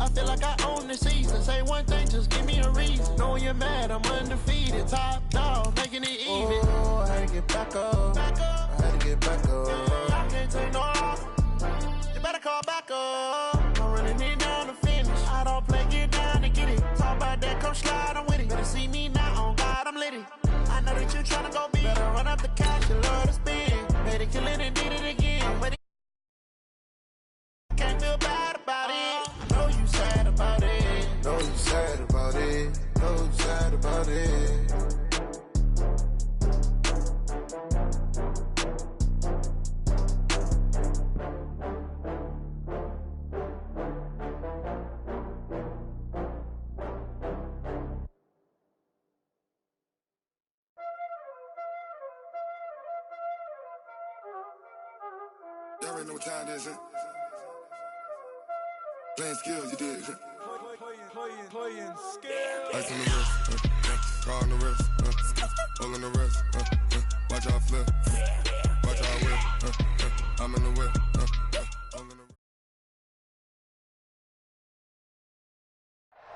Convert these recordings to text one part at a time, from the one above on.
I feel like I own the season. Say one thing, just give me a reason. Knowing you're mad, I'm undefeated. Top dog, making it even. Oh, I had to get back up. I had to get back up. I can't take no loss. You better call back up. I'm running it down to finish. I don't play, get down to get it. Talk about that, come slide, I'm with it. Better see me now, on God, I'm lit it. I know that you're trying to go big. Better run up the cash, you love to spend. Made it, kill it, and did it again. But can't feel bad about it. Know you sad about it. Know you sad about it. Know you sad about it. Y'all already know what time it is, huh? Playing skills, you did. Playing skills. Ice on the wrist, car on the wrist, hole in the wrist, watch y'all flip, watch y'all whip, I'm in the whip, hole in the wrist.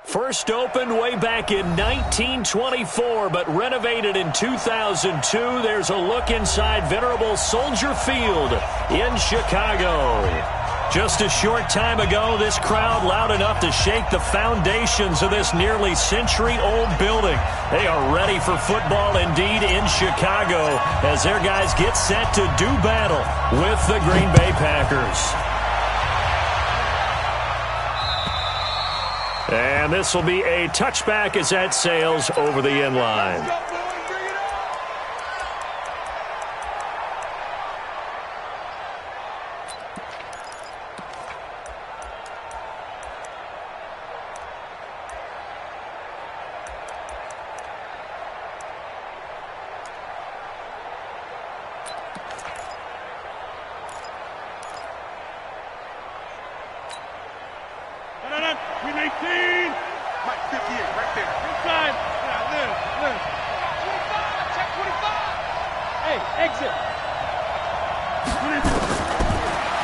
First opened way back in 1924, but renovated in 2002. There's a look inside venerable Soldier Field in Chicago. Just a short time ago, this crowd loud enough to shake the foundations of this nearly century-old building. They are ready for football indeed in Chicago as their guys get set to do battle with the Green Bay Packers. And this will be a touchback as that sails over the end line.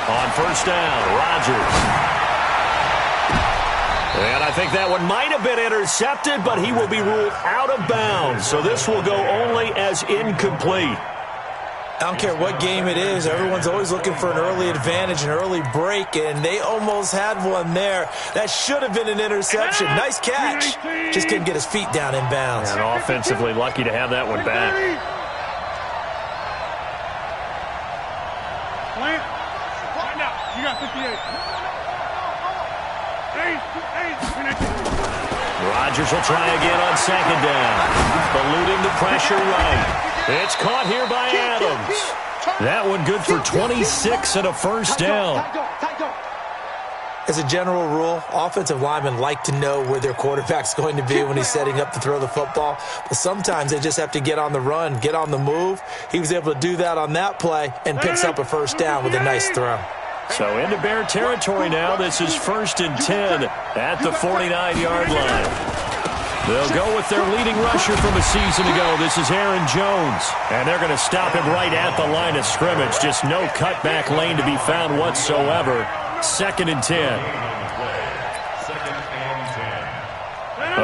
On first down, Rodgers. And I think that one might have been intercepted, but he will be ruled out of bounds. So this will go only as incomplete. I don't care what game it is. Everyone's always looking for an early advantage, an early break, and they almost had one there. That should have been an interception. Nice catch. Just couldn't get his feet down in bounds. And offensively lucky to have that one back. You got 58. Rodgers will try again on second down. Eluding the pressure right. It's caught here by Adams. That one good for 26 and a first down. As a general rule, offensive linemen like to know where their quarterback's going to be when he's setting up to throw the football. But sometimes they just have to get on the run, get on the move. He was able to do that on that play and picks up a first down with a nice throw. So into Bear territory now. This is 1st and 10 at the 49-yard line. They'll go with their leading rusher from a season ago. This is Aaron Jones. And they're going to stop him right at the line of scrimmage. Just no cutback lane to be found whatsoever. 2nd and 10.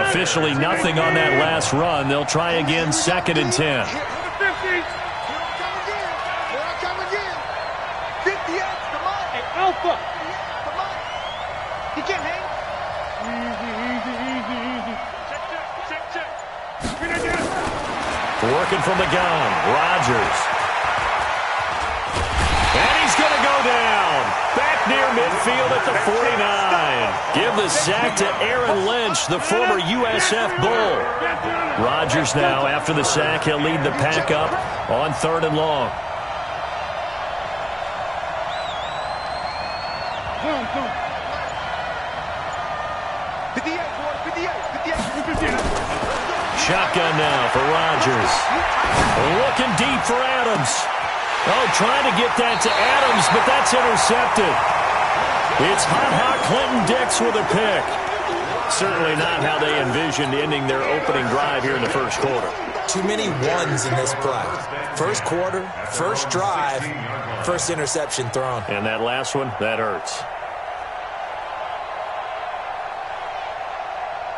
Officially nothing on that last run. They'll try again 2nd and 10. Alpha. Come on. He can't hang. Easy. Check. Working from the gun. Rodgers. And he's going to go down. Back near midfield at the 49. Give the sack to Aaron Lynch, the former USF Bull. Rodgers now, after the sack, he'll lead the pack up on 3rd and long. Shotgun now for Rodgers. Looking deep for Adams. Oh, trying to get that to Adams, but that's intercepted. It's hot Clinton Dix with a pick. Certainly not how they envisioned ending their opening drive here in the first quarter. Too many ones in this play. First quarter, first drive, first interception thrown. And that last one, that hurts.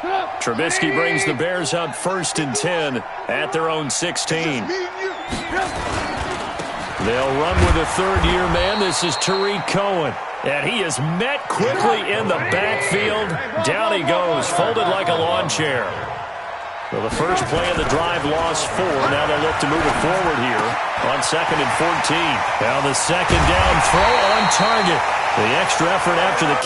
Trubisky brings the Bears up 1st and 10 at their own 16. They'll run with a third-year man. This is Tariq Cohen. And he is met quickly in the backfield. Down he goes, folded like a lawn chair. Well, the first play of the drive lost 4. Now they'll look to move it forward here on 2nd and 14. Now the second down throw on target. The extra effort after the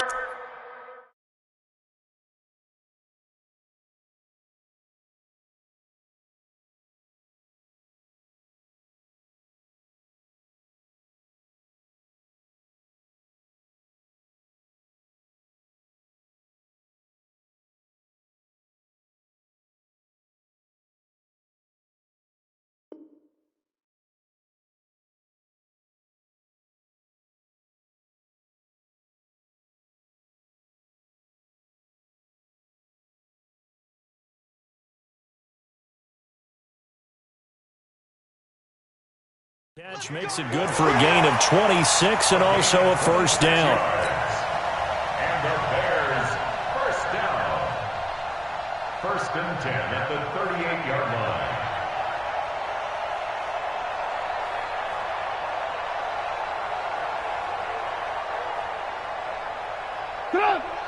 catch makes it good for a gain of 26 and also a first down. And the Bears first down. 1st and 10 at the 38-yard line.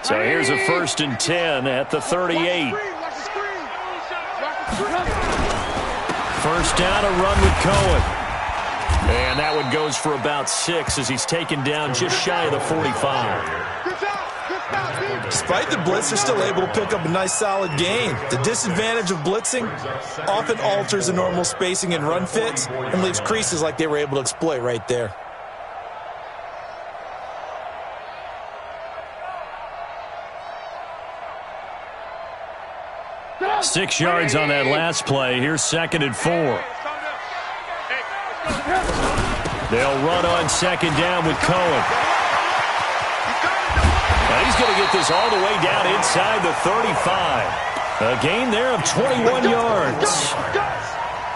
So here's a 1st and 10 at the 38. First down, a run with Cohen. And that one goes for about 6 as he's taken down just shy of the 45. Despite the blitz, they're still able to pick up a nice solid gain. The disadvantage of blitzing often alters the normal spacing and run fits and leaves creases like they were able to exploit right there. Six yards on that last play. Here's 2nd and 4. They'll run on 2nd down with Cohen. Now he's going to get this all the way down inside the 35. A gain there of 21 yards.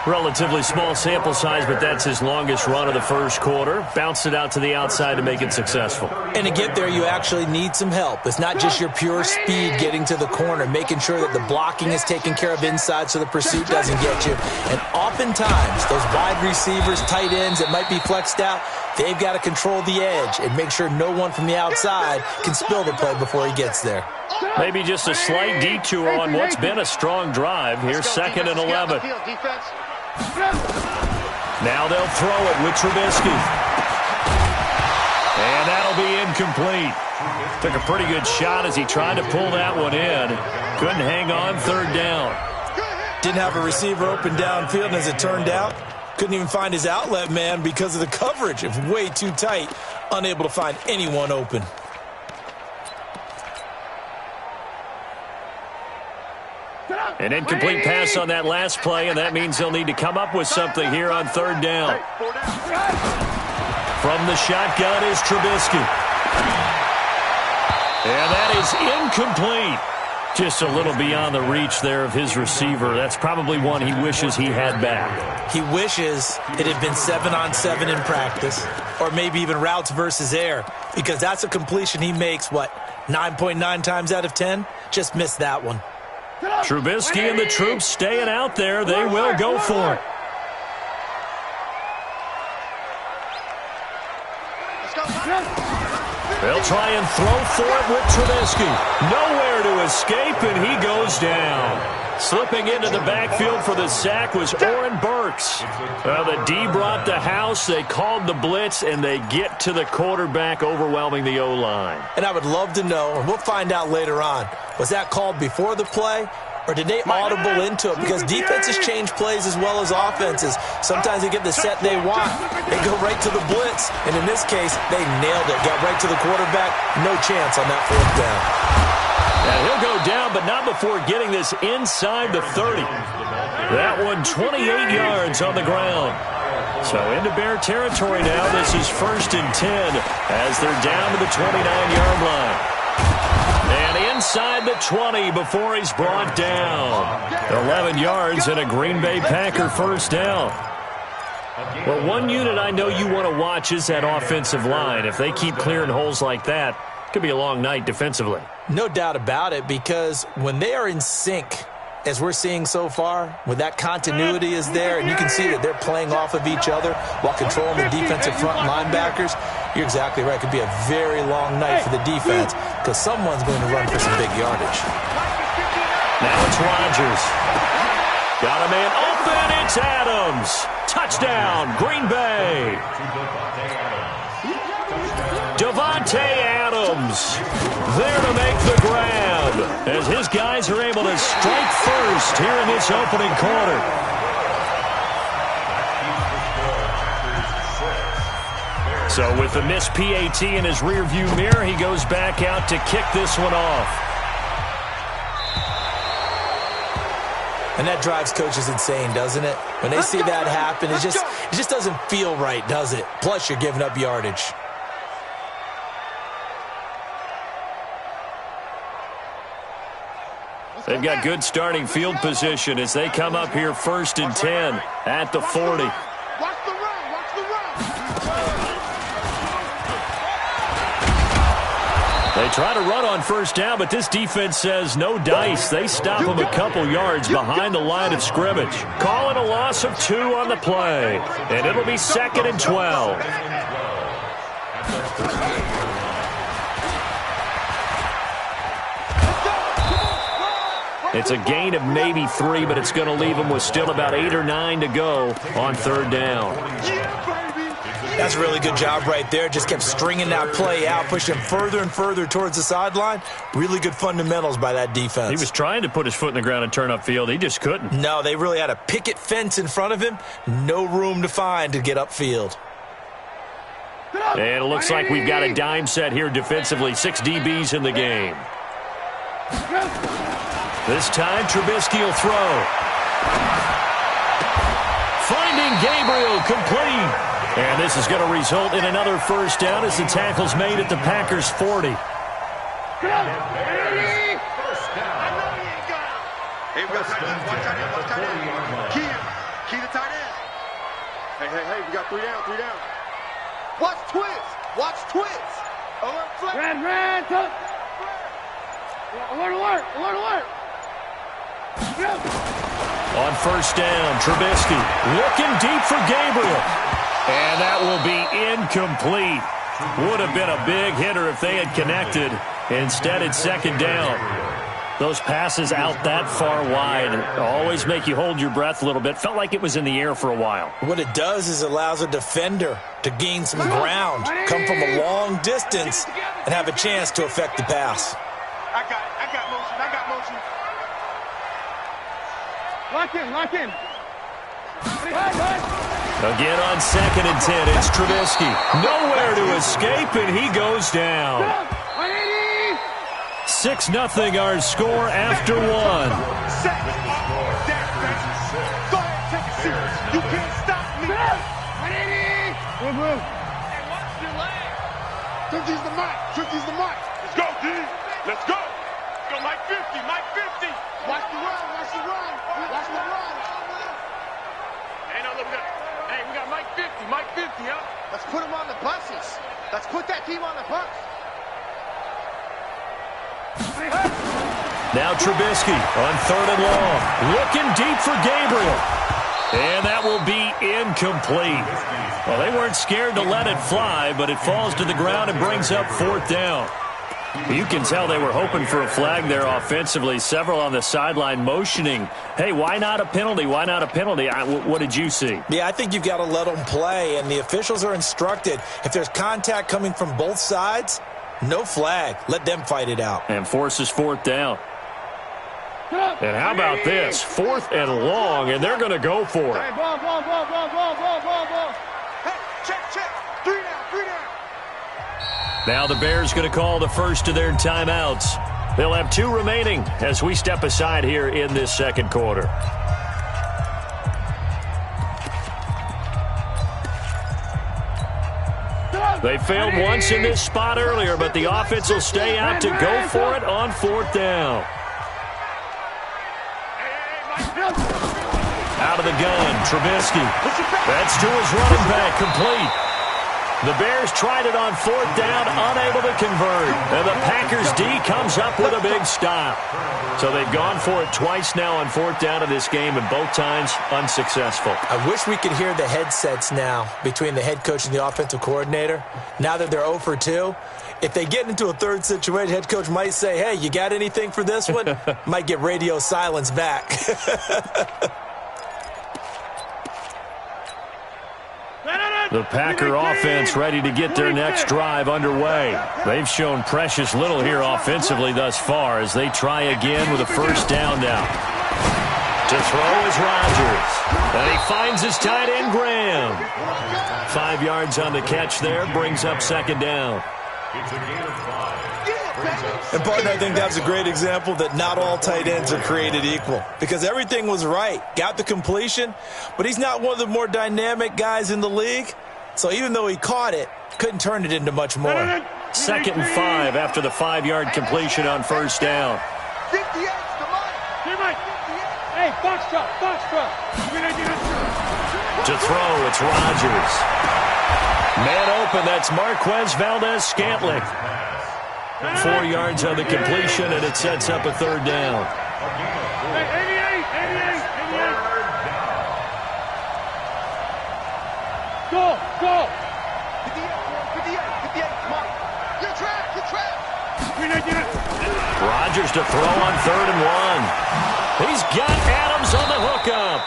Relatively small sample size, but that's his longest run of the first quarter. Bounced it out to the outside to make it successful. And to get there, you actually need some help. It's not just your pure speed getting to the corner, making sure that the blocking is taken care of inside so the pursuit doesn't get you. And oftentimes, those wide receivers, tight ends that might be flexed out, they've got to control the edge and make sure no one from the outside can spill the play before he gets there. Maybe just a slight detour on what's been a strong drive. Here's 2nd and 11. Now they'll throw it with Trubisky. And that'll be incomplete. Took a pretty good shot as he tried to pull that one in. Couldn't hang on 3rd down. Didn't have a receiver open downfield, and as it turned out, couldn't even find his outlet man because of the coverage. It was way too tight, unable to find anyone open. An incomplete pass on that last play, and that means they'll need to come up with something here on 3rd down. From the shotgun is Trubisky. And that is incomplete. Just a little beyond the reach there of his receiver. That's probably one he wishes he had back. He wishes it had been 7-on-7 in practice, or maybe even routes versus air, because that's a completion he makes, 9.9 times out of 10? Just missed that one. Trubisky and the troops staying out there. They will go for it. They'll try and throw for it with Trubisky. Nowhere to escape, and he goes down. Slipping into the backfield for the sack was Oren Burks. The D brought the house. They called the blitz, and they get to the quarterback, overwhelming the O-line. And I would love to know, and we'll find out later on, was that called before the play, or did they audible into it? Because defenses change plays as well as offenses. Sometimes they get the set they want. They go right to the blitz. And in this case, they nailed it. Got right to the quarterback. No chance on that 4th down. And he'll go down, but not before getting this inside the 30. That one 28 yards on the ground. So into Bear territory now. This is 1st and 10 as they're down to the 29-yard line. And inside the 20 before he's brought down. 11 yards and a Green Bay Packer first down. Well, one unit I know you want to watch is that offensive line. If they keep clearing holes like that, Could be a long night defensively. No doubt about it, because when they are in sync, as we're seeing so far, when that continuity is there, and you can see that they're playing off of each other while controlling the defensive front linebackers, you're exactly right. It could be a very long night for the defense because someone's going to run for some big yardage. Now it's Rodgers. Got a man open. It's Adams. Touchdown, Green Bay. Davante Adams there to make the grab as his guys are able to strike first here in this opening quarter. So with the missed PAT in his rearview mirror, he goes back out to kick this one off. And that drives coaches insane, doesn't it? When they see that happen, it just doesn't feel right, does it? Plus, you're giving up yardage. They've got good starting field position as they come up here 1st and 10 at the 40. Watch the run. Watch the run. They try to run on 1st down, but this defense says no dice. They stop them a couple yards behind the line of scrimmage. Calling a loss of 2 on the play, and it'll be 2nd and 12. It's a gain of maybe 3, but it's going to leave them with still about 8 or 9 to go on 3rd down. That's a really good job right there. Just kept stringing that play out, pushing him further and further towards the sideline. Really good fundamentals by that defense. He was trying to put his foot in the ground and turn upfield. He just couldn't. No, they really had a picket fence in front of him. No room to find to get upfield. And it looks like we've got a dime set here defensively. 6 DBs in the game. This time, Trubisky will throw. Finding Gabriel complete. And this is going to result in another 1st down as the tackle's made at the Packers' 40. Hey, we got tight ends. Watch tight ends. Watch tight ends. Key to tight ends. Hey, we got 3 down. Watch twins. Alert flex. Red, touch. Alert. On 1st down, Trubisky looking deep for Gabriel. And that will be incomplete. Would have been a big hitter if they had connected. Instead, it's 2nd down. Those passes out that far wide always make you hold your breath a little bit. Felt like it was in the air for a while. What it does is it allows a defender to gain some ground, come from a long distance, and have a chance to affect the pass. I got motion. Lock in. Again on 2nd and 10, it's Trubisky. Nowhere to escape, and he goes down. 6-0 our score after 1. Go ahead, take a seat. You can't stop me. Move. Watch your leg. Turkey's the mic. Let's go, D. Let's go. Go, Mike 50. Watch the run. Hey, no, look. Hey, we got Mike 50, huh? Let's put him on the buses. Let's put that team on the bus. Now Trubisky on 3rd and long. Looking deep for Gabriel. And that will be incomplete. Well, they weren't scared to let it fly, but it falls to the ground and brings up 4th down. You can tell they were hoping for a flag there offensively. Several on the sideline motioning, hey, why not a penalty? What did you see? Yeah, I think you've got to let them play, and the officials are instructed. If there's contact coming from both sides, no flag. Let them fight it out. And forces 4th down. And how about this? 4th and long, and they're going to go for it. Hey, ball. Hey, check. 3 down. Now the Bears going to call the first of their timeouts. They'll have 2 remaining as we step aside here in this 2nd quarter. They failed once in this spot earlier, but the offense will stay out to go for it on 4th down. Out of the gun, Trubisky. That's to his running back, complete. The Bears tried it on 4th down, unable to convert. And the Packers D comes up with a big stop. So they've gone for it twice now on 4th down in this game, and both times unsuccessful. I wish we could hear the headsets now between the head coach and the offensive coordinator. Now that they're 0 for 2, if they get into a third situation, head coach might say, hey, you got anything for this one? Might get radio silence back. The Packer offense ready to get their next drive underway. They've shown precious little here offensively thus far as they try again with a first down now. To throw is Rodgers. And he finds his tight end, Graham. 5 yards on the catch there, brings up 2nd down. And, partner, I think that's a great example that not all tight ends are created equal because everything was right. Got the completion, but he's not one of the more dynamic guys in the league. So even though he caught it, couldn't turn it into much more. 2nd and 5 after the 5-yard completion on first down. 58, come on. Hey, box truck. To throw, it's Rodgers. Man open, that's Marquez Valdez-Scantling. 4 yards on the completion, and it sets up a 3rd down. Hey, 88. Go. 58, come on. You're trapped. Rodgers to throw on 3rd and 1. He's got Adams on the hookup.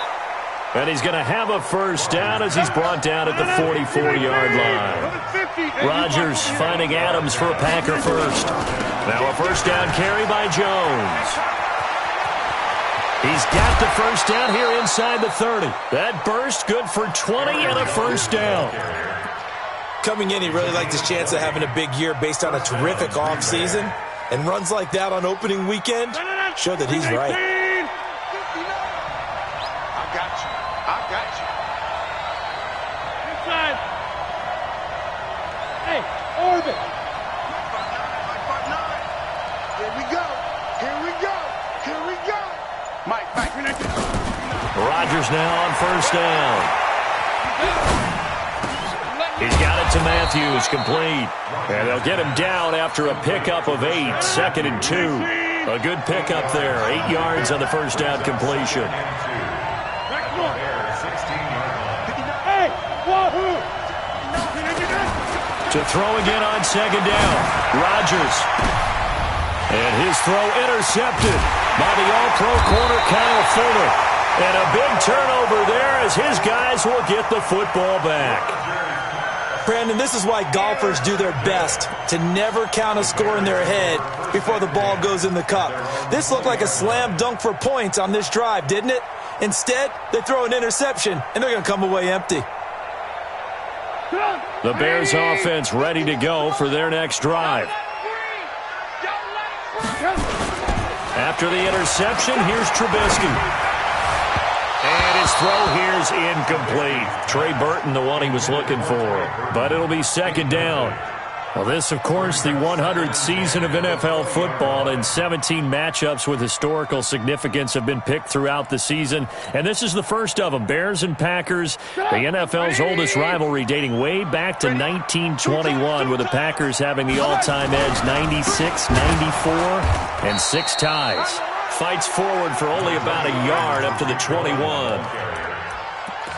And he's going to have a first down as he's brought down at the 44-yard line. Rodgers finding Adams for a Packer first. Now a first down carry by Jones. He's got the first down here inside the 30. That burst good for 20 and a first down. Coming in, he really liked his chance of having a big year based on a terrific offseason. And runs like that on opening weekend show that he's right. I got you. Inside. Hey, orbit. Here we go. Mike. Rodgers now on first down. He's got it to Matthews, complete. And they'll get him down after a pickup of 8, 2nd and 2. A good pickup there, 8 yards on the first down completion. To throw again on 2nd down. Rodgers. And his throw intercepted by the all-pro corner Kyle Fuller. And a big turnover there as his guys will get the football back. Brandon, this is why golfers do their best to never count a score in their head before the ball goes in the cup. This looked like a slam dunk for points on this drive, didn't it? Instead, they throw an interception, and they're going to come away empty. The Bears offense ready to go for their next drive. After the interception, here's Trubisky. And his throw here's incomplete. Trey Burton, the one he was looking for. But it'll be 2nd down. Well, this, of course, the 100th season of NFL football, and 17 matchups with historical significance have been picked throughout the season. And this is the first of them, Bears and Packers, the NFL's oldest rivalry dating way back to 1921, with the Packers having the all-time edge 96, 94, and 6 ties. Fights forward for only about a yard up to the 21.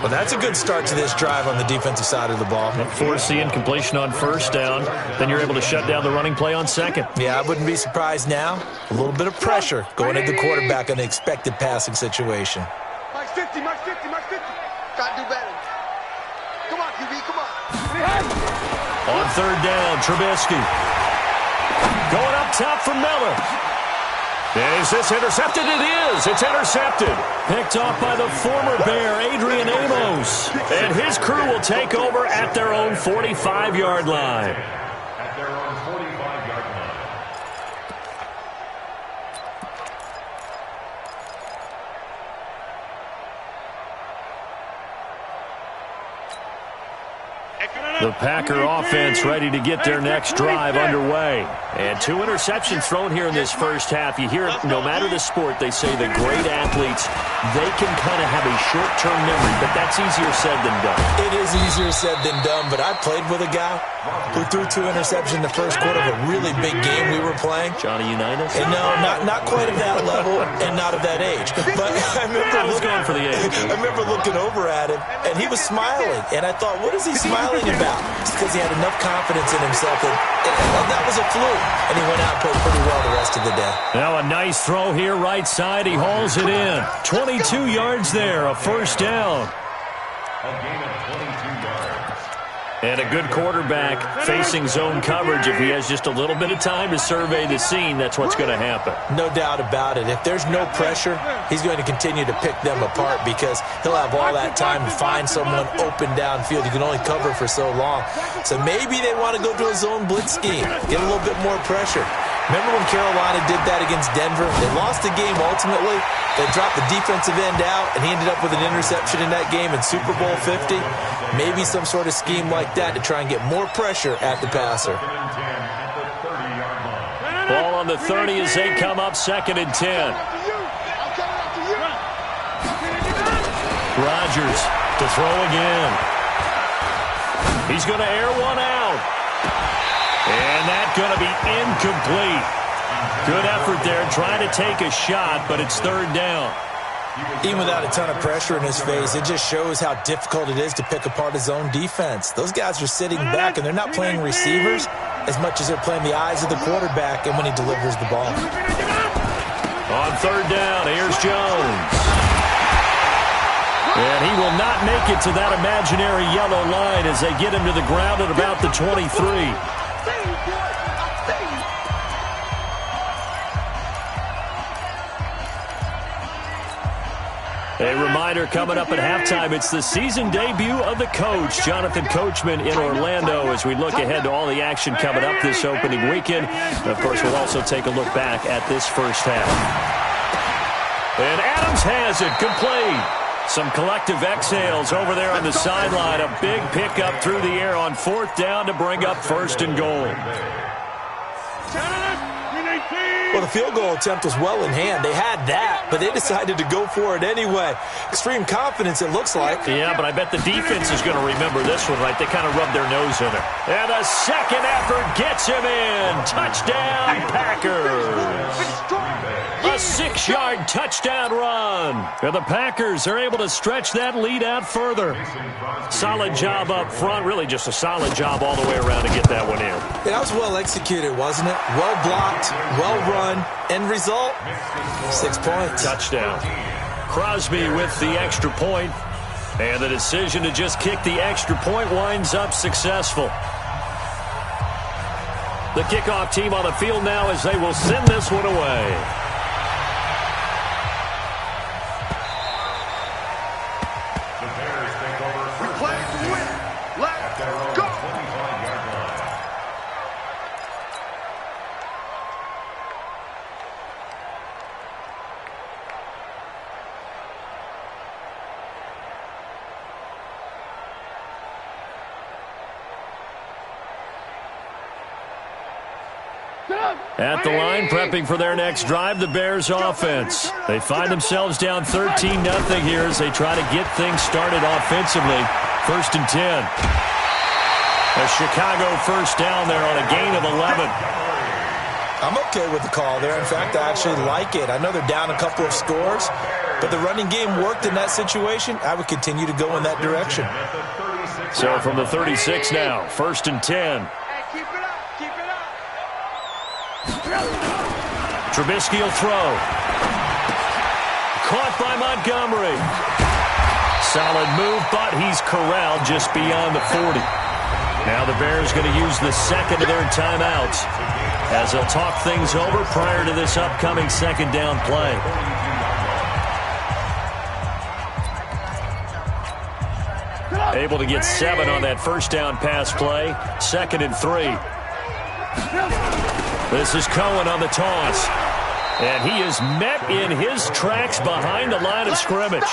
Well, that's a good start to this drive on the defensive side of the ball. Force the incompletion on first down. Then you're able to shut down the running play on 2nd. Yeah, I wouldn't be surprised now. A little bit of pressure going into the quarterback in the expected passing situation. Mike 50. Got to do better. Come on, QB, come on. On 3rd down, Trubisky. Going up top for Miller. And is this intercepted? It is. It's intercepted. Picked off by the former Bear, Adrian Amos. And his crew will take over at their own 45-yard line. The Packer offense ready to get their next drive underway. And 2 interceptions thrown here in this first half. You hear it, no matter the sport, they say the great athletes, they can kind of have a short-term memory, but that's easier said than done. It is easier said than done, but I played with a guy who threw 2 interceptions in the first quarter of a really big game we were playing. Johnny Unitas? And no, not quite of that level and not of that age. But I remember going for the age. I remember looking over at him, and he was smiling. And I thought, what is he smiling about? It's because he had enough confidence in himself that was a fluke. And he went out and played pretty well the rest of the day. Now a nice throw here, right side. He hauls it in. 22 yards there, a first down. A gain of 22 yards. And a good quarterback facing zone coverage. If he has just a little bit of time to survey the scene, that's what's going to happen. No doubt about it. If there's no pressure, he's going to continue to pick them apart because he'll have all that time to find someone open downfield. You can only cover for so long. So maybe they want to go to a zone blitz scheme, get a little bit more pressure. Remember when Carolina did that against Denver? They lost the game ultimately. They dropped the defensive end out, and he ended up with an interception in that game in Super Bowl 50. Maybe some sort of scheme like that to try and get more pressure at the passer. Ball on the 30 as they come up 2nd and 10. Rodgers to throw again. He's going to air one out. And that's going to be incomplete. Good effort there, trying to take a shot, but it's 3rd down. Even without a ton of pressure in his face, it just shows how difficult it is to pick apart his own defense. Those guys are sitting back, and they're not playing receivers as much as they're playing the eyes of the quarterback and when he delivers the ball. On 3rd down, here's Jones. And he will not make it to that imaginary yellow line as they get him to the ground at about the 23. A reminder coming up at halftime, it's the season debut of the coach, Jonathan Coachman in Orlando, as we look ahead to all the action coming up this opening weekend. And of course, we'll also take a look back at this first half. And Adams has it, complete. Some collective exhales over there on the sideline. A big pickup through the air on 4th down to bring up 1st and goal. Well, the field goal attempt was well in hand. They had that, but they decided to go for it anyway. Extreme confidence, it looks like. Yeah, but I bet the defense is going to remember this one, right? They kind of rubbed their nose in it. And the second effort gets him in. Touchdown, Packers. A 6-yard touchdown run. And the Packers are able to stretch that lead out further. Solid job up front. Really just a solid job all the way around to get that one in. Yeah, that was well executed, wasn't it? Well blocked, well run. End result, 6 points. Touchdown. Crosby with the extra point. And the decision to just kick the extra point winds up successful. The kickoff team on the field now as they will send this one away. At the line, prepping for their next drive, the Bears offense. They find themselves down 13-0 here as they try to get things started offensively. 1st and 10. A Chicago first down there on a gain of 11. I'm okay with the call there. In fact, I actually like it. I know they're down a couple of scores, but the running game worked in that situation. I would continue to go in that direction. So from the 36 now, 1st and 10. Trubisky will throw. Caught by Montgomery. Solid move, but he's corralled just beyond the 40. Now the Bears going to use the second of their timeouts as they'll talk things over prior to this upcoming 2nd down play. Able to get 7 on that 1st down pass play. 2nd and 3. This is Cohen on the toss. And he is met in his tracks behind the line of scrimmage.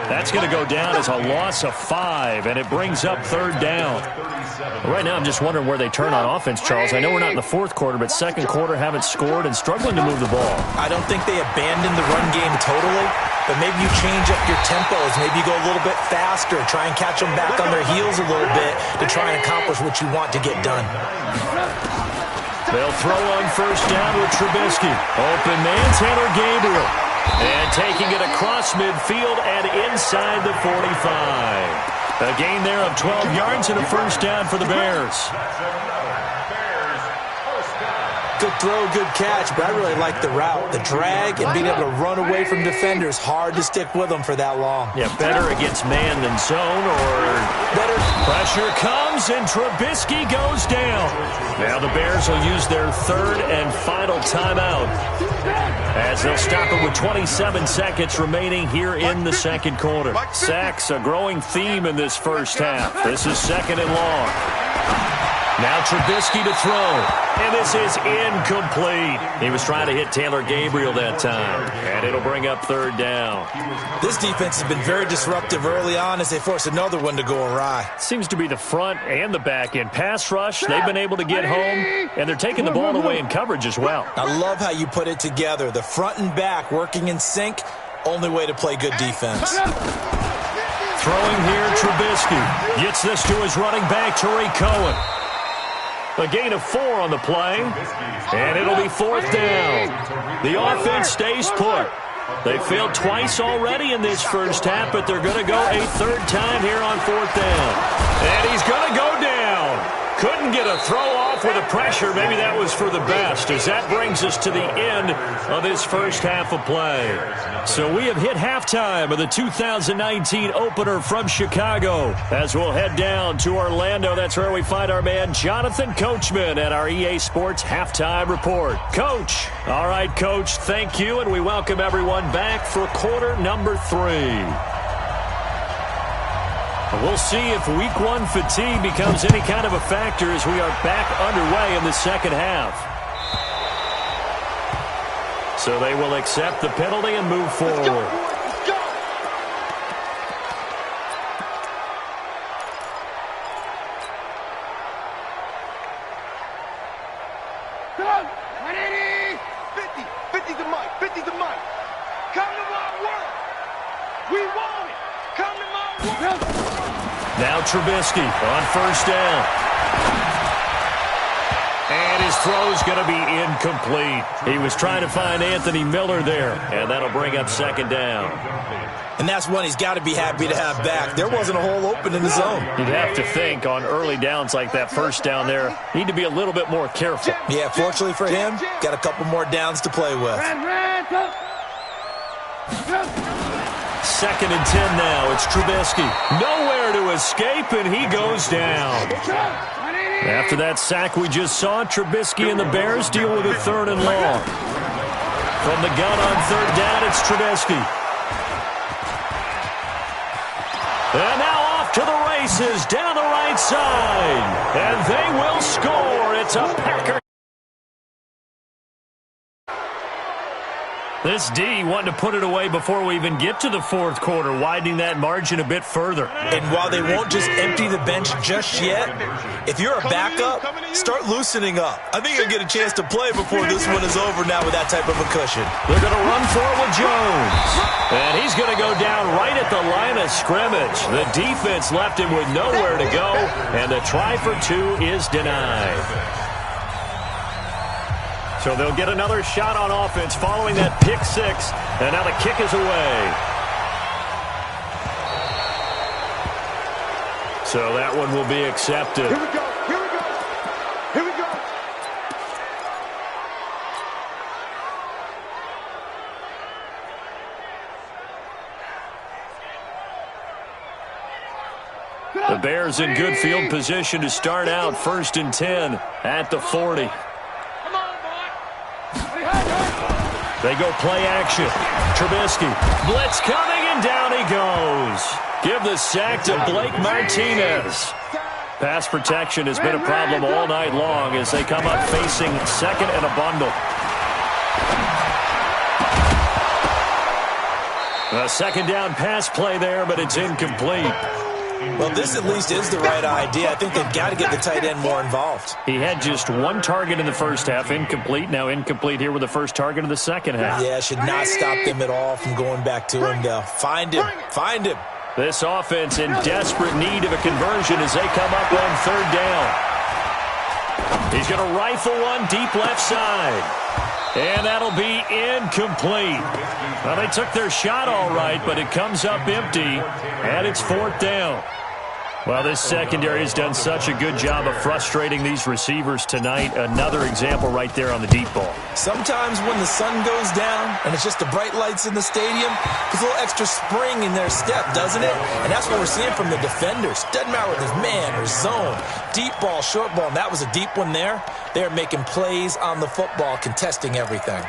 That's going to go down as a loss of 5, and it brings up 3rd down. Right now, I'm just wondering where they turn on offense, Charles. I know we're not in the 4th quarter, but 2nd quarter haven't scored and struggling to move the ball. I don't think they abandoned the run game totally, but maybe you change up your tempos. Maybe you go a little bit faster, try and catch them back on their heels a little bit to try and accomplish what you want to get done. They'll throw on 1st down with Trubisky. Open man, Taylor Gabriel. And taking it across midfield and inside the 45. A gain there of 12 yards and a 1st down for the Bears. Good throw, good catch, but I really like the route. The drag and being able to run away from defenders, hard to stick with them for that long. Yeah, better against man than zone, or better. Pressure comes, and Trubisky goes down. Now the Bears will use their 3rd and final timeout, as they'll stop it with 27 seconds remaining here in the 2nd quarter. Sacks, a growing theme in this 1st half. This is 2nd and long. Now Trubisky to throw, and this is incomplete. He was trying to hit Taylor Gabriel that time, and it'll bring up 3rd down. This defense has been very disruptive early on as they force another one to go awry. Seems to be the front and the back end. Pass rush, they've been able to get home, and they're taking the ball away in coverage as well. I love how you put it together. The front and back working in sync, only way to play good defense. Throwing here, Trubisky gets this to his running back, Tariq Cohen. A gain of 4 on the play, and it'll be 4th down. The offense stays put. They failed twice already in this 1st half, but they're going to go a 3rd time here on 4th down. And he's going to go down. Couldn't get a throw off with the pressure. Maybe that was for the best, as that brings us to the end of this 1st half of play. So we have hit halftime of the 2019 opener from Chicago, as we'll head down to Orlando. That's where we find our man Jonathan Coachman at our EA Sports Halftime Report. Coach. All right, Coach, thank you, and we welcome everyone back for quarter number 3. We'll see if week 1 fatigue becomes any kind of a factor as we are back underway in the 2nd half. So they will accept the penalty and move forward. Let's go. Come on, 180. 50's the mic. 50's the mic. Come to my world. We want it. Come to my world. Now Trubisky on 1st down. And his throw's going to be incomplete. He was trying to find Anthony Miller there, and that'll bring up 2nd down. And that's one he's got to be happy to have back. There wasn't a hole open in the zone. You'd have to think on early downs like that 1st down there, need to be a little bit more careful. Yeah, fortunately for him, got a couple more downs to play with. 2nd and 10 now. It's Trubisky. Nowhere to escape, and he goes down. After that sack we just saw, Trubisky and the Bears deal with a 3rd and long. From the gun on 3rd down, it's Trubisky. And now off to the races down the right side. And they will score. It's a Packer. This D wanting to put it away before we even get to the 4th quarter, widening that margin a bit further. And while they won't just empty the bench just yet, if you're a backup, start loosening up. I think you'll get a chance to play before this one is over now with that type of a cushion. They're going to run for it with Jones. And he's going to go down right at the line of scrimmage. The defense left him with nowhere to go, and the try for 2 is denied. So they'll get another shot on offense following that pick 6, and now the kick is away. So that one will be accepted. Here we go. Here we go. Here we go. The Bears in good field position to start out 1st and 10 at the 40. They go play action. Trubisky. Blitz coming, and down he goes. Give the sack to Blake Martinez. Pass protection has been a problem all night long as they come up facing 2nd and a bundle. A second down pass play there, but it's incomplete. Well, this at least is the right idea. I think they've got to get the tight end more involved. He had just one target in the first half, incomplete. Now incomplete here with the first target of the second half. Yeah, should not stop them at all from going back to him, though. Find him. Find him. This offense in desperate need of a conversion as they come up on third down. He's going to rifle one deep left side. And that'll be incomplete. Well, they took their shot all right, but it comes up empty, and it's fourth down. Well, this secondary has done such a good job of frustrating these receivers tonight. Another example right there on the deep ball. Sometimes when the sun goes down and it's just the bright lights in the stadium, there's a little extra spring in their step, doesn't it? And that's what we're seeing from the defenders. Doesn't matter whether it's man or zone, deep ball, short ball, and that was a deep one there. They're making plays on the football, contesting everything.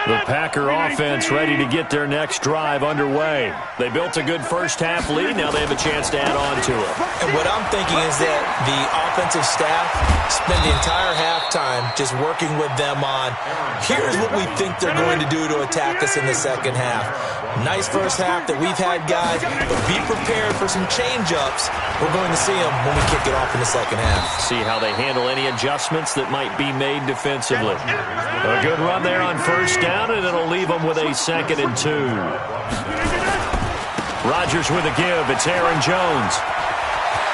The Packer offense ready to get their next drive underway. They built a good first-half lead. Now they have a chance to add on to it. And what I'm thinking is that the offensive staff spend the entire halftime just working with them on, here's what we think they're going to do to attack us in the second half. Nice first half that we've had, guys, but be prepared for some change-ups. We're going to see them when we kick it off in the second half. See how they handle any adjustments that might be made defensively. A good run there on first down, and it'll leave them with a 2nd and 2. Rodgers with a give. It's Aaron Jones.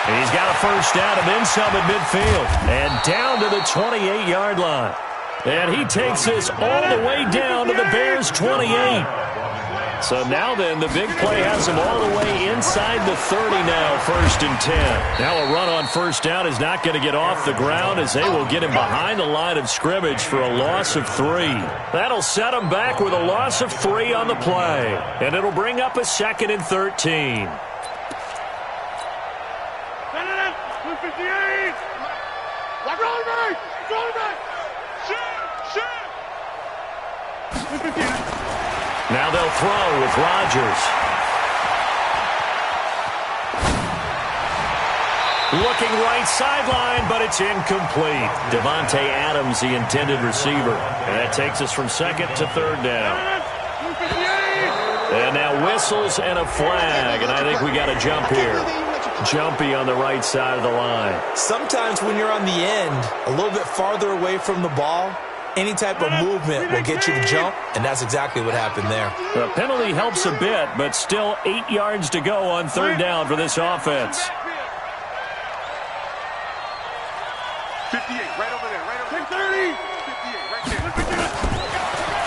He's got a first down and then some at midfield. And down to the 28-yard line. And he takes this all the way down to the Bears' 28. So now then, the big play has him all the way inside the 30 now, 1st and 10. Now a run on first down is not going to get off the ground as they will get him behind the line of scrimmage for a loss of 3. That'll set him back with a loss of 3 on the play. And it'll bring up a 2nd and 13. 158! Like rolling back! Rolling back! Shit! 158. Now they'll throw with Rodgers. Looking right sideline, but it's incomplete. Devontae Adams, the intended receiver. And that takes us from 2nd to 3rd down. And now whistles and a flag, and I think we got a jump here. Jumpy on the right side of the line. Sometimes when you're on the end, a little bit farther away from the ball, any type of movement will get you to jump, and that's exactly what happened there. The penalty helps a bit, but still 8 yards to go on 3rd down for this offense. 58, right over there, right over there. 30! 58, right there.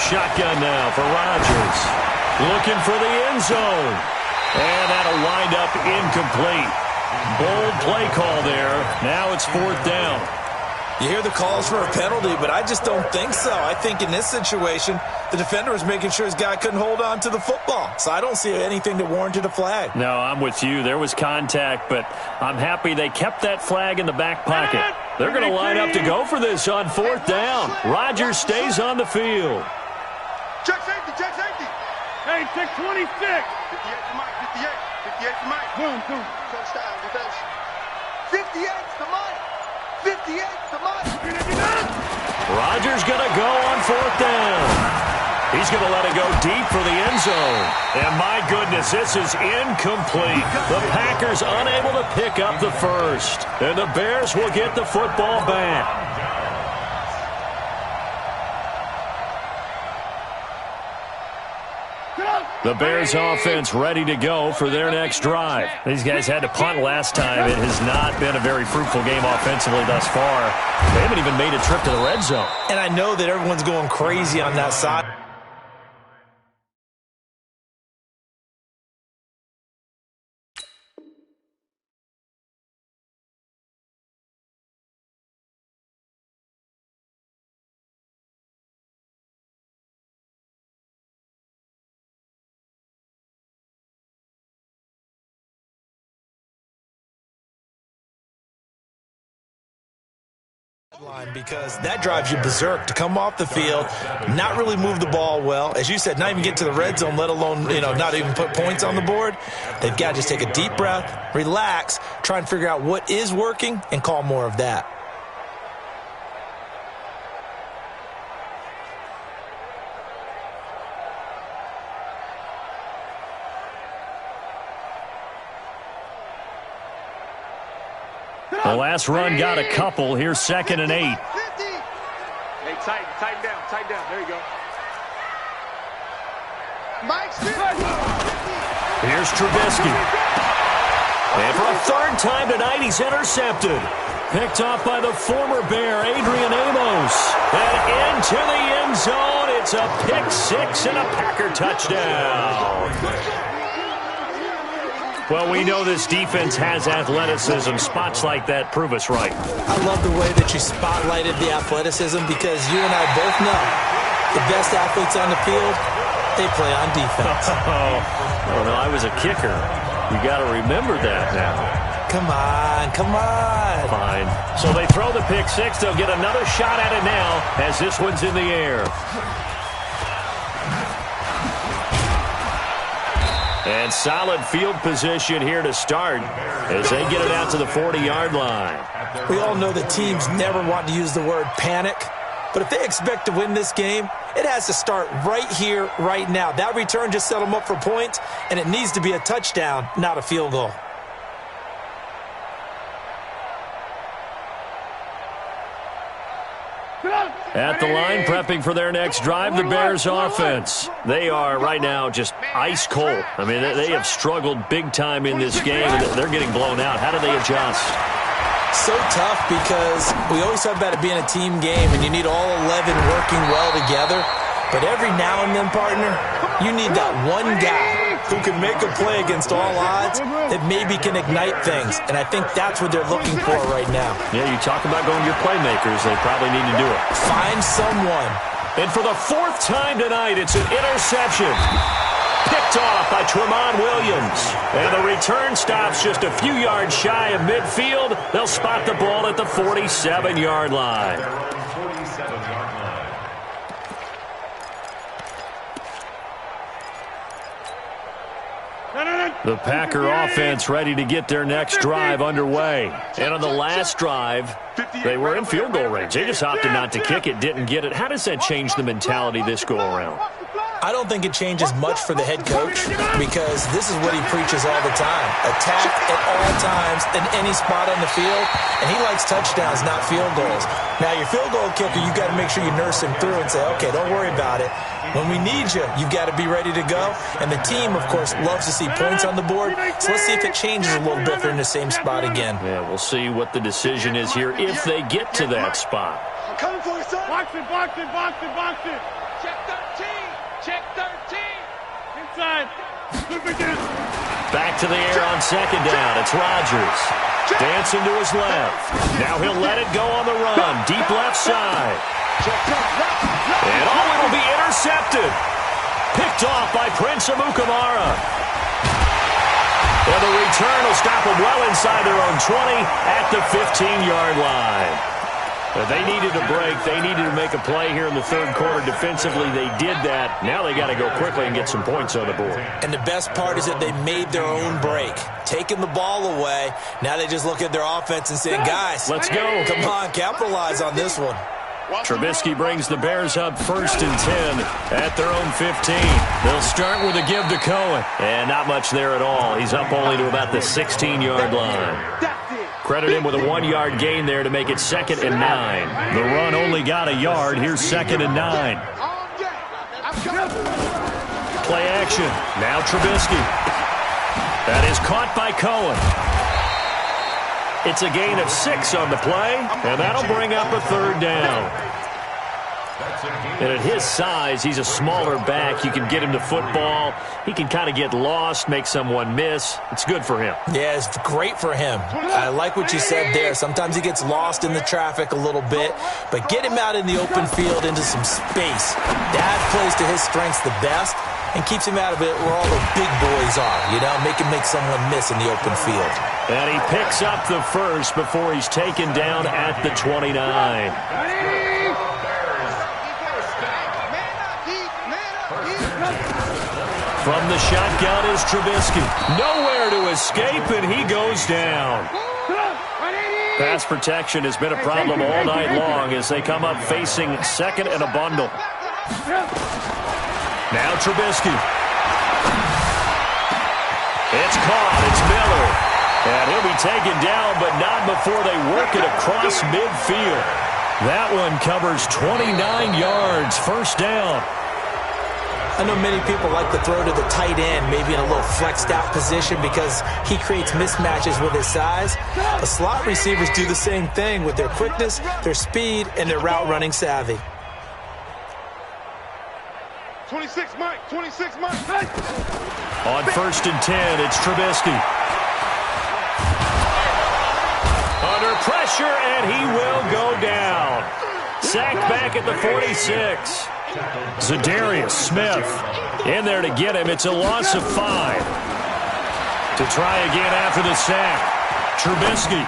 Shotgun now for Rodgers. Looking for the end zone. And that'll wind up incomplete. Bold play call there. Now it's 4th down. You hear the calls for a penalty, but I just don't think so. I think in this situation, the defender was making sure his guy couldn't hold on to the football. So I don't see anything that warranted a flag. No, I'm with you. There was contact, but I'm happy they kept that flag in the back pocket. They're going to line up to go for this on 4th down. Rodgers stays on the field. Check safety, check safety. Hey, check 26! 58 to Mike, 58 to Mike. Boom, boom. Touchdown, defense. 58 to Mike. 58 to Mike. Rodgers going to go on 4th down. He's going to let it go deep for the end zone. And my goodness, this is incomplete. The Packers unable to pick up the first. And the Bears will get the football back. The Bears offense ready to go for their next drive. These guys had to punt last time. It has not been a very fruitful game offensively thus far. They haven't even made a trip to the red zone. And I know that everyone's going crazy on that side. Because that drives you berserk to come off the field, not really move the ball well. As you said, not even get to the red zone, let alone, not even put points on the board. They've got to just take a deep breath, relax, try and figure out what is working and call more of that. The last run got a couple. Here's 2nd and 8. Hey, tighten down. There you go. Here's Trubisky. And for a 3rd time tonight, he's intercepted. Picked off by the former Bear, Adrian Amos. And into the end zone. It's a pick 6 and a Packer touchdown. Well, we know this defense has athleticism. Spots like that prove us right. I love the way that you spotlighted the athleticism because you and I both know the best athletes on the field, they play on defense. Oh, no, I was a kicker. You got to remember that now. Come on. Fine. So they throw the pick 6. They'll get another shot at it now as this one's in the air. And solid field position here to start as they get it out to the 40-yard line. We all know that teams never want to use the word panic, but if they expect to win this game, it has to start right here, right now. That return just set them up for points, and it needs to be a touchdown, not a field goal. At the line, prepping for their next drive, the Bears offense. They are right now just ice cold. I mean, they have struggled big time in this game, and they're getting blown out. How do they adjust? So tough because we always talk about it being a team game, and you need all 11 working well together. But every now and then, partner, you need that one guy who can make a play against all odds that maybe can ignite things. And I think that's what they're looking for right now. Yeah, you talk about going to your playmakers. They probably need to do it. Find someone. And for the 4th time tonight, it's an interception. Picked off by Tramon Williams. And the return stops just a few yards shy of midfield. They'll spot the ball at the 47-yard line. The Packer offense ready to get their next drive underway. And on the last drive, they were in field goal range. They just opted not to kick it, didn't get it. How does that change the mentality this go-around? I don't think it changes much for the head coach because this is what he preaches all the time. Attack at all times in any spot on the field, and he likes touchdowns, not field goals. Now, your field goal kicker, you got to make sure you nurse him through and say, okay, don't worry about it. When we need you, you've got to be ready to go. And the team, of course, loves to see points on the board. So let's see if it changes a little bit if they're in the same spot again. Yeah, we'll see what the decision is here if they get to that spot. I'm coming for you, son. Box it. Check 13. Check 13. Inside. Back to the air on 2nd down. It's Rodgers. Dancing to his left. Now he'll let it go on the run. Deep left side. And it'll be intercepted. Picked off by Prince Amukamara. And the return will stop them well inside their own 20 at the 15-yard line. They needed a break. They needed to make a play here in the 3rd quarter. Defensively, they did that. Now they got to go quickly and get some points on the board. And the best part is that they made their own break. Taking the ball away. Now they just look at their offense and say, guys, let's go. Come on, capitalize on this one. Trubisky brings the Bears up 1st and 10 at their own 15. They'll start with a give to Cohen. And not much there at all. He's up only to about the 16-yard line. Credit him with a 1-yard gain there to make it 2nd and 9. The run only got a yard. Here's 2nd and 9. Play action. Now Trubisky. That is caught by Cohen. It's a gain of 6 on the play, and that'll bring up a 3rd down. And at his size, he's a smaller back. You can get him to football. He can kind of get lost, make someone miss. It's good for him. Yeah, it's great for him. I like what you said there. Sometimes he gets lost in the traffic a little bit, but get him out in the open field into some space. That plays to his strengths the best and keeps him out of it where all the big boys are, you know, make him make someone miss in the open field. And he picks up the first before he's taken down at the 29. From the shotgun is Trubisky. Nowhere to escape, and he goes down. Pass protection has been a problem all night long as they come up facing 2nd and a bundle. Now Trubisky. It's caught. It's Miller. And he'll be taken down, but not before they work it across midfield. That one covers 29 yards, first down. I know many people like to throw to the tight end, maybe in a little flexed out position because he creates mismatches with his size. But slot receivers do the same thing with their quickness, their speed, and their route running savvy. 26, Mike. 26, Mike. On 1st and 10, it's Trubisky. Under pressure, and he will go down. Sacked back at the 46. Zadarius Smith in there to get him. It's a loss of 5. To try again after the sack. Trubisky.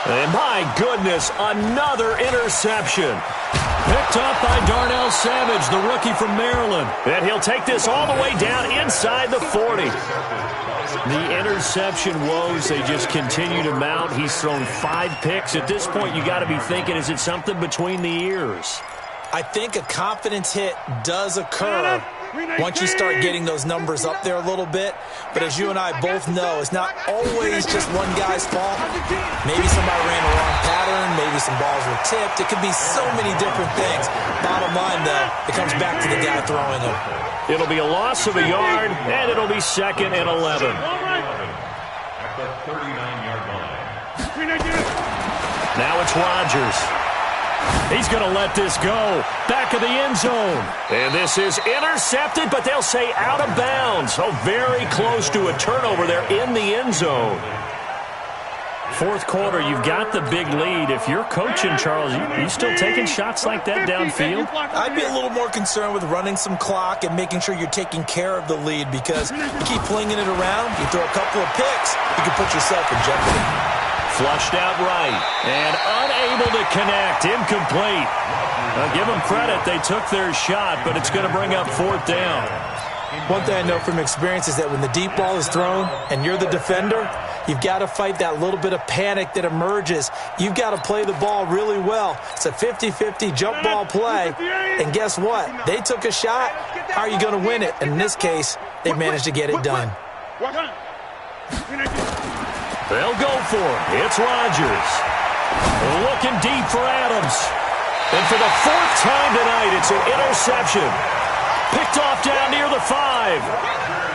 And my goodness, another interception. Picked up by Darnell Savage, the rookie from Maryland. And he'll take this all the way down inside the 40. The interception woes, they just continue to mount. He's thrown 5 picks. At this point, you got to be thinking, is it something between the ears? I think a confidence hit does occur once you start getting those numbers up there a little bit. But as you and I both know, it's not always just one guy's fault. Maybe somebody ran the wrong pattern. Maybe some balls were tipped. It could be so many different things. Bottom line, though, it comes back to the guy throwing them. It'll be a loss of a yard, and it'll be 2nd and 11. At the 39-yard line. Now it's Rodgers. He's going to let this go. Back of the end zone. And this is intercepted, but they'll say out of bounds. So very close to a turnover there in the end zone. 4th quarter, you've got the big lead. If you're coaching, Charles, you still taking shots like that downfield? I'd be a little more concerned with running some clock and making sure you're taking care of the lead, because you keep flinging it around, you throw a couple of picks, you can put yourself in jeopardy. Flushed out right and unable to connect. Incomplete. Now give them credit. They took their shot, but it's going to bring up 4th down. One thing I know from experience is that when the deep ball is thrown and you're the defender, you've got to fight that little bit of panic that emerges. You've got to play the ball really well. It's a 50-50 jump ball play. And guess what? They took a shot. How are you going to win it? And in this case, they managed to get it done. They'll go for it. It's Rodgers. Looking deep for Adams. And for the 4th time tonight, it's an interception. Picked off down near the 5.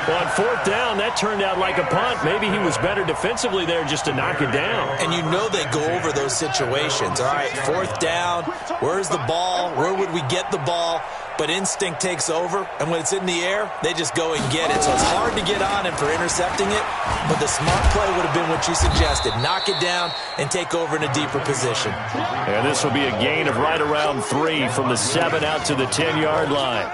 On 4th down, that turned out like a punt. Maybe he was better defensively there just to knock it down. And you know they go over those situations. All right, 4th down, where's the ball? Where would we get the ball? But instinct takes over, and when it's in the air, they just go and get it. So it's hard to get on him for intercepting it, but the smart play would have been what you suggested. Knock it down and take over in a deeper position. And this will be a gain of right around 3 from the 7 out to the 10-yard line.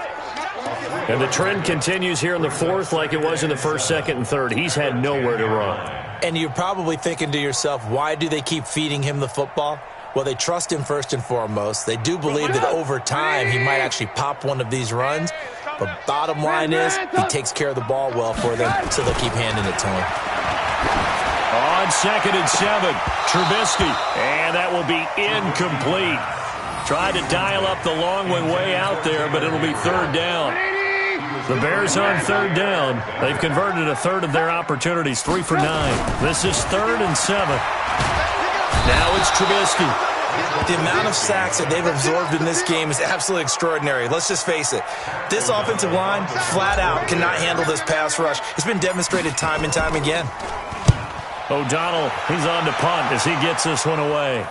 And the trend continues here in the 4th like it was in the 1st, 2nd, and 3rd. He's had nowhere to run. And you're probably thinking to yourself, why do they keep feeding him the football? Well, they trust him first and foremost. They do believe that over time he might actually pop one of these runs. But bottom line is he takes care of the ball well for them, so they'll keep handing it to him. On 2nd and 7, Trubisky. And that will be incomplete. Tried to dial up the long one way out there, but it'll be 3rd down. The Bears on 3rd down. They've converted a third of their opportunities, 3 for 9. This is 3rd and 7. Now it's Trubisky. The amount of sacks that they've absorbed in this game is absolutely extraordinary. Let's just face it. This offensive line, flat out, cannot handle this pass rush. It's been demonstrated time and time again. O'Donnell, he's on to punt as he gets this one away.